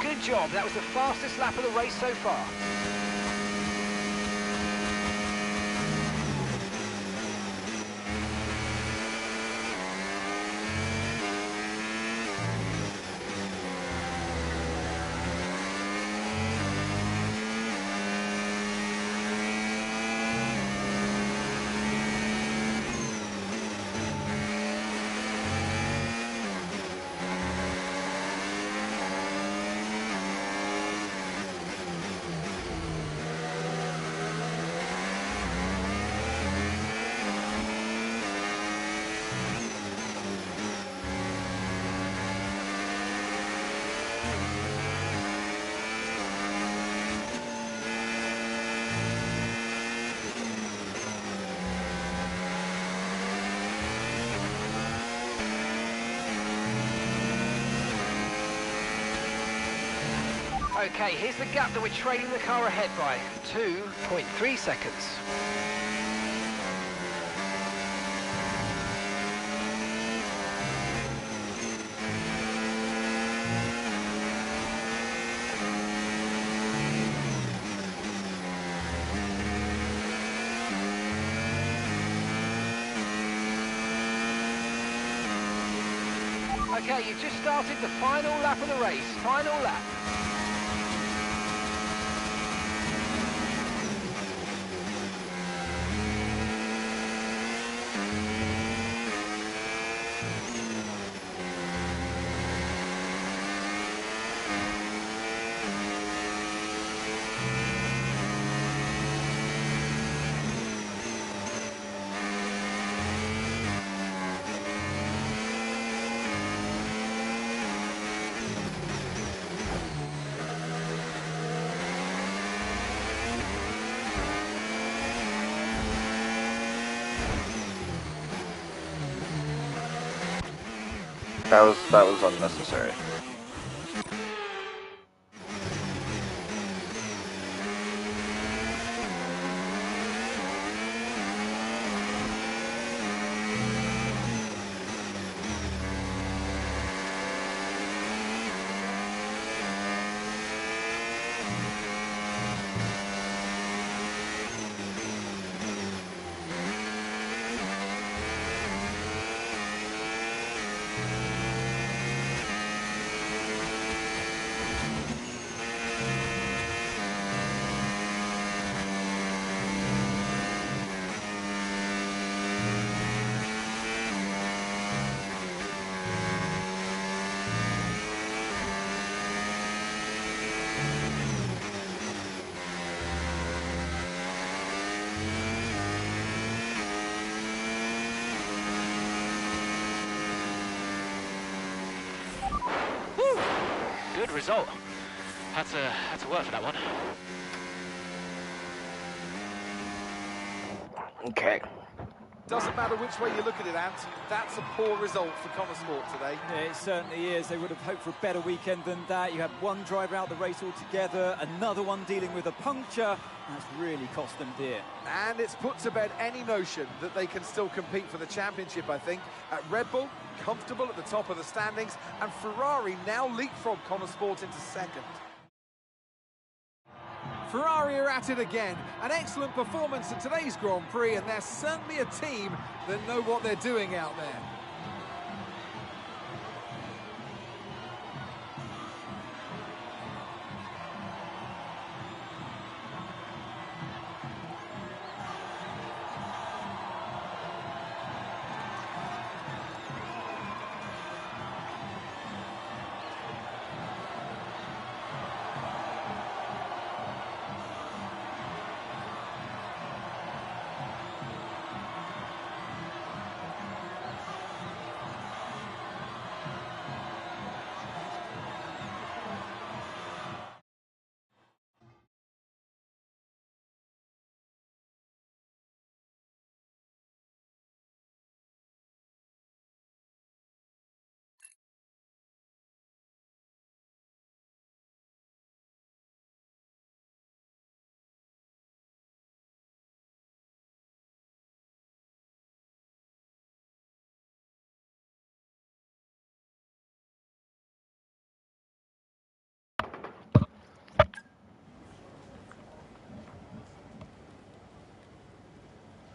B: Good job. That was the fastest lap of the race so far. Okay, here's the gap that we're trailing the car ahead by. 2.3 seconds. Okay, you've just started the final lap of the race. Final lap.
A: That was unnecessary.
E: Good result. Had to work for that one.
A: Okay.
C: Doesn't matter which way you look at it, Ant. That's a poor result for Connosport today.
D: Yeah, it certainly is. They would have hoped for a better weekend than that. You had one driver out the race altogether, another one dealing with a puncture. That's really cost them dear.
C: And it's put to bed any notion that they can still compete for the championship, I think. At Red Bull, comfortable at the top of the standings, and Ferrari now leapfrog Connosport into second. Ferrari are at it again. An excellent performance in today's Grand Prix, and they're certainly a team that know what they're doing out there.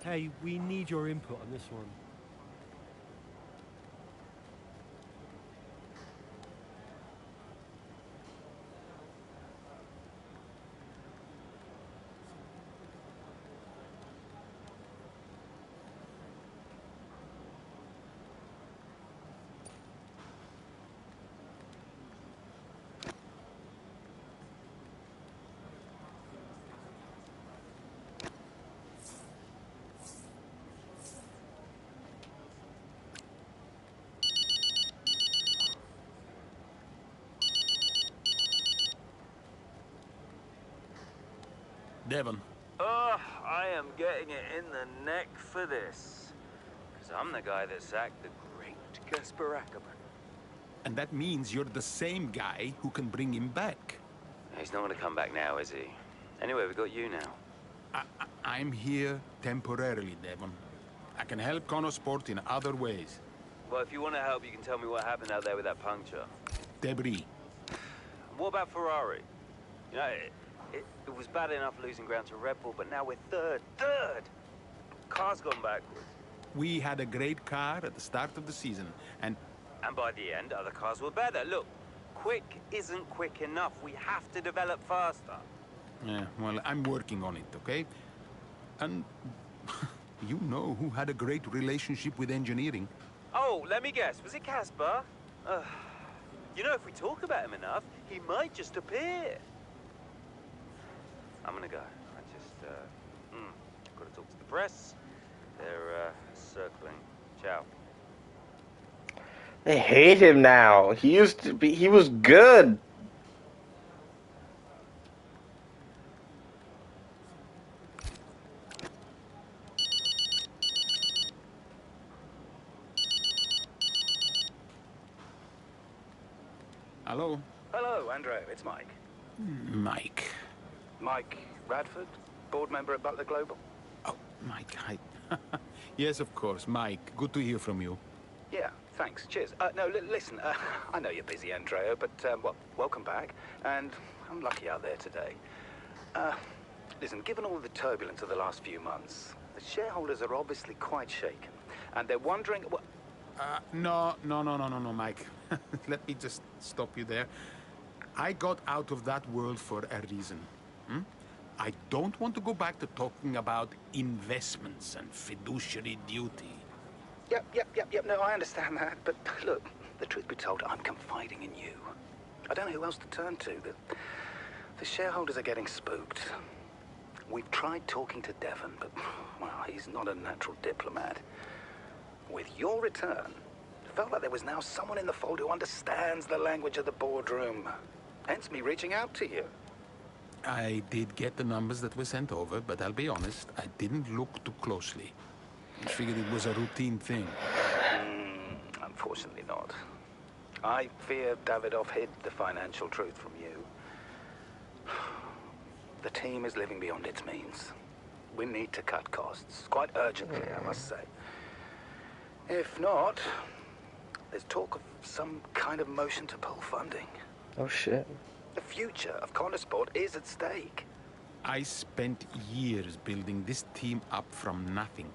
N: Hey, we need your input on this one.
I: Devon.
P: Oh, I am getting it in the neck for this. Because I'm the guy that sacked the great Casper Ackerman.
G: And that means you're the same guy who can bring him back.
P: He's not going to come back now, is he? Anyway, we got you now.
U: I'm here temporarily, Devon. I can help Connor Sport in other ways.
P: Well, if you want to help, you can tell me what happened out there with that puncture.
U: Debris.
P: What about Ferrari? You know, it was bad enough losing ground to Red Bull, but now we're third. Car's gone backwards.
U: We had a great car at the start of the season, and
P: by the end, other cars were better. Look, quick isn't quick enough. We have to develop faster.
U: Yeah, well, I'm working on it, okay? And you know who had a great relationship with engineering.
P: Oh, let me guess. Was it Caspar? You know, if we talk about him enough, he might just appear. I'm gonna go. I just, gotta talk to the press. They're, circling. Ciao.
A: They hate him now. He was good.
U: Hello?
G: Hello, Andrew. It's Mike.
U: Mike.
G: Mike Radford, board member at Butler Global.
U: Oh, Mike, hi. Yes, of course, Mike. Good to hear from you.
G: Yeah, thanks. Cheers. No, listen, I know you're busy, Andrea, but, well, welcome back. And I'm lucky out there today. Listen, given all the turbulence of the last few months, the shareholders are obviously quite shaken. And they're wondering...
U: No, Mike. Let me just stop you there. I got out of that world for a reason. I don't want to go back to talking about investments and fiduciary duty.
G: Yep. No, I understand that. But look, the truth be told, I'm confiding in you. I don't know who else to turn to. The shareholders are getting spooked. We've tried talking to Devon, but, well, he's not a natural diplomat. With your return, it felt like there was now someone in the fold who understands the language of the boardroom. Hence me reaching out to you.
U: I did get the numbers that were sent over, but I'll be honest, I didn't look too closely. I figured it was a routine thing.
G: Unfortunately not. I fear Davidoff hid the financial truth from you. The team is living beyond its means. We need to cut costs, quite urgently, I must say. If not, there's talk of some kind of motion to pull funding.
A: Oh, shit.
G: The future of Connor Sport is at stake.
U: I spent years building this team up from nothing.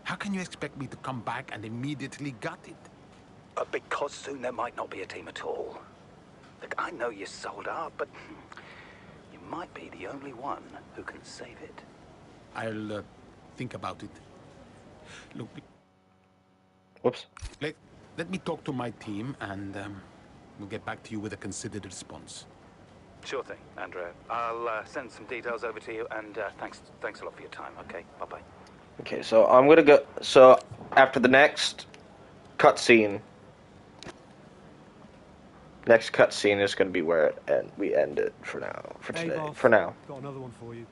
U: How can you expect me to come back and immediately gut it?
G: Because soon there might not be a team at all. Look, I know you're sold out, but you might be the only one who can save it.
U: I'll think about it. Look...
A: Whoops.
U: Let me talk to my team, and we'll get back to you with a considered response.
G: Sure thing, Andrea. I'll send some details over to you, and thanks a lot for your time, okay? Bye-bye.
A: Okay, so I'm gonna go... So, after the next cutscene... Next cutscene is gonna be where we end it for now. For today.
N: Boss,
A: for now.
N: Got another one for you.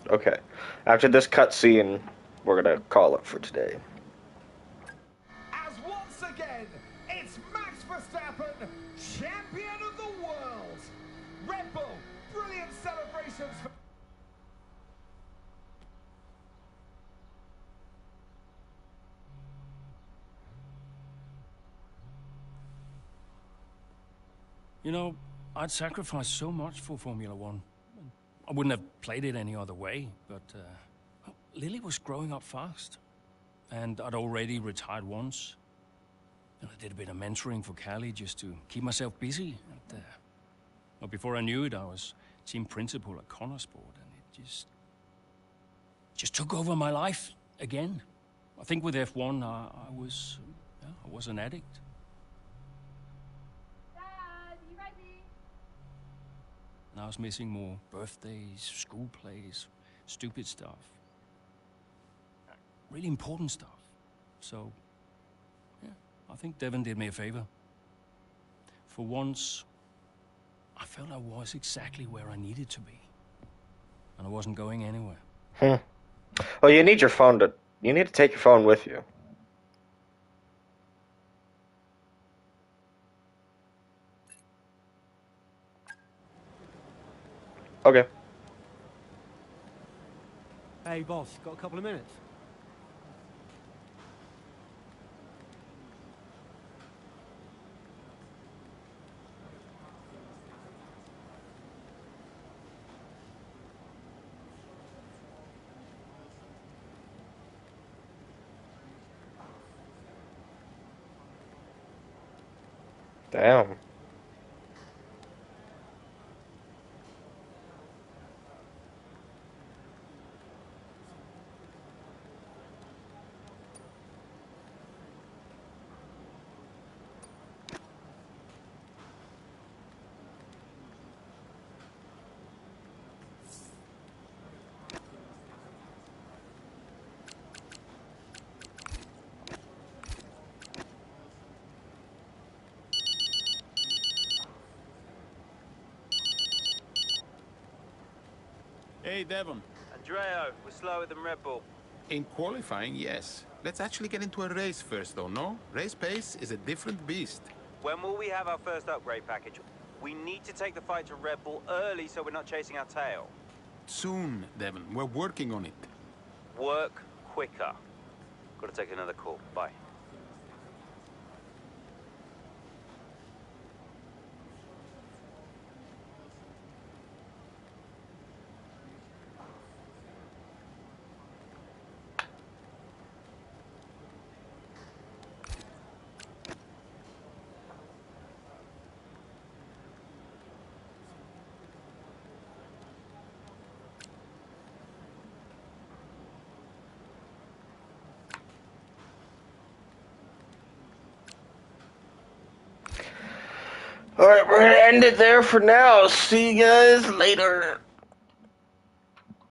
A: Okay. After this cutscene, we're gonna call it for today.
C: As once again, it's Max Verstappen, champion of the world. Red Bull, brilliant celebrations for...
I: You know, I'd sacrificed so much for Formula One. I wouldn't have played it any other way, but Lily was growing up fast. And I'd already retired once. And I did a bit of mentoring for Callie just to keep myself busy. And, well, before I knew it, I was team principal at Connor Sport, and it just took over my life again. I think with F1, I was an addict. And I was missing more birthdays, school plays, stupid stuff. really important stuff. So, yeah, I think Devon did me a favor. For once, I felt I was exactly where I needed to be. And I wasn't going anywhere.
A: Well, you need your phone to... You need to take your phone with you. Okay.
N: Hey, boss, got a couple of minutes?
A: Damn.
J: Hey, Devon.
P: Andreo, we're slower than Red Bull.
J: In qualifying, yes. Let's actually get into a race first, though, no? Race pace is a different beast.
P: When will we have our first upgrade package? We need to take the fight to Red Bull early so we're not chasing our tail.
J: Soon, Devon. We're working on it.
P: Work quicker. Gotta take another call. Bye.
A: Alright, we're gonna end it there for now. See you guys later.